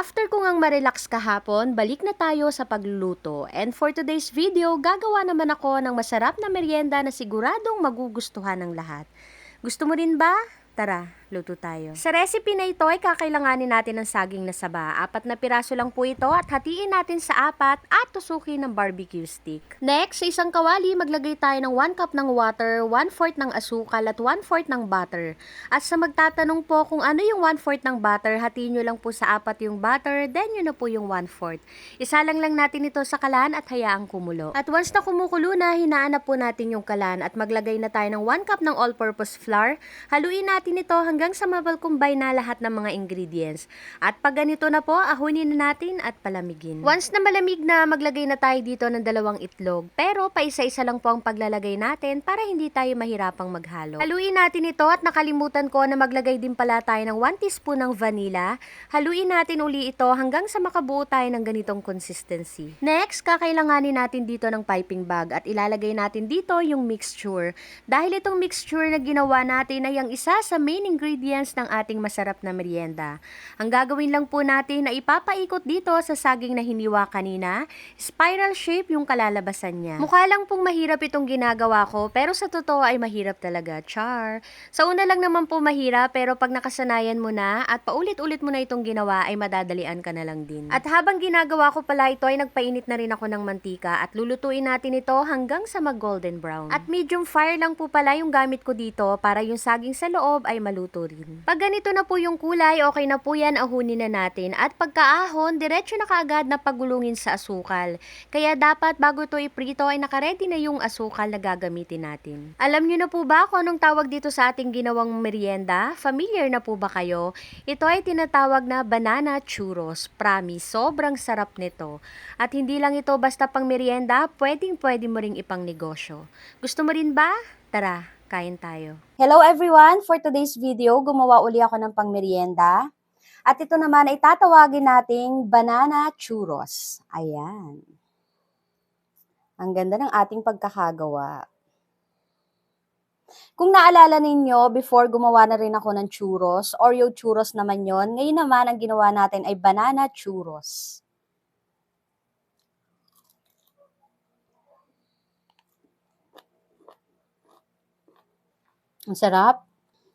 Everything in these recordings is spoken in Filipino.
After ko ngang ma-relax kahapon, balik na tayo sa pagluluto. And for today's video, gagawa naman ako ng masarap na merienda na siguradong magugustuhan ng lahat. Gusto mo rin ba? Tara, luto tayo. Sa recipe na ito ay kakailanganin natin ng saging na saba. 4 na piraso lang po ito at hatiin natin sa 4 at tusukin ng barbecue stick. Next, sa isang kawali, maglagay tayo ng 1 cup ng water, 1/4 ng asukal at 1/4 ng butter. At sa magtatanong po kung ano yung 1/4 ng butter, hatiin nyo lang po sa 4 yung butter, then yun na po yung 1/4. Isalang lang natin ito sa kalan at hayaang kumulo. At once na kumukulo na, hinaan na po natin yung kalan at maglagay na tayo ng 1 cup ng all-purpose flour. Haluin natin ito hanggang sa mabalkumbay na lahat ng mga ingredients. At pag ganito na po, ahunin na natin at palamigin. Once na malamig na, maglagay na tayo dito ng 2 itlog. Pero paisa-isa lang po ang paglalagay natin para hindi tayo mahirapang maghalo. Haluin natin ito at nakalimutan ko na maglagay din pala tayo ng 1 teaspoon ng vanilla. Haluin natin uli ito hanggang sa makabuo tayo ng ganitong consistency. Next, kakailanganin natin dito ng piping bag at ilalagay natin dito yung mixture. Dahil itong mixture na ginawa natin ay ang isa sa main ingredients ng ating masarap na merienda. Ang gagawin lang po natin na ipapaikot dito sa saging na hiniwa kanina, spiral shape yung kalalabasan niya. Mukha lang pong mahirap itong ginagawa ko, pero sa totoo ay mahirap talaga. Char! Sa una lang naman po mahirap, pero pag nakasanayan mo na at paulit-ulit mo na itong ginawa ay madadalian ka na lang din. At habang ginagawa ko pala ito ay nagpainit na rin ako ng mantika at lulutuin natin ito hanggang sa mag-golden brown. At medium fire lang po pala yung gamit ko dito para yung saging sa loob ay maluto rin. Pag ganito na po yung kulay, okay na po yan, ahunin na natin. At pagkaahon, diretso na kaagad na pagulungin sa asukal. Kaya dapat bago ito iprito ay nakaredy na yung asukal na gagamitin natin. Alam nyo na po ba kung anong tawag dito sa ating ginawang merienda? Familiar na po ba kayo? Ito ay tinatawag na banana churros. Promise, sobrang sarap nito. At hindi lang ito basta pang merienda, pwedeng-pwede mo ring ipang negosyo. Gusto mo rin ba? Tara, kain tayo. Hello everyone! For today's video, gumawa uli ako ng pangmerienda. At ito naman ay tatawagin nating banana churros. Ayan. Ang ganda ng ating pagkakagawa. Kung naalala ninyo, before gumawa na rin ako ng churros, Oreo churros naman yon. Ngayon naman, ang ginawa natin ay banana churros. Ang sarap.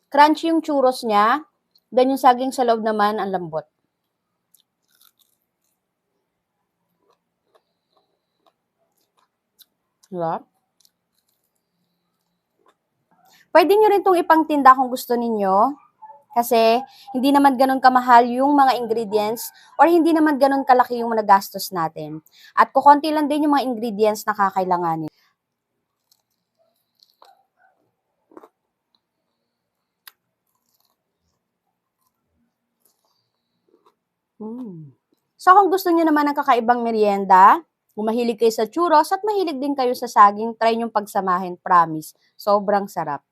Crunchy yung churros niya. Then yung saging sa loob naman, ang lambot. Diba? Pwede nyo rin itong ipangtinda kung gusto ninyo. Kasi hindi naman ganun kamahal yung mga ingredients or hindi naman ganun kalaki yung nagastos natin. At kukonti lang din yung mga ingredients na kakailanganin. So kung gusto niyo naman ng kakaibang merienda, kung mahilig kayo sa churros at mahilig din kayo sa saging, try niyong pagsamahin, promise. Sobrang sarap.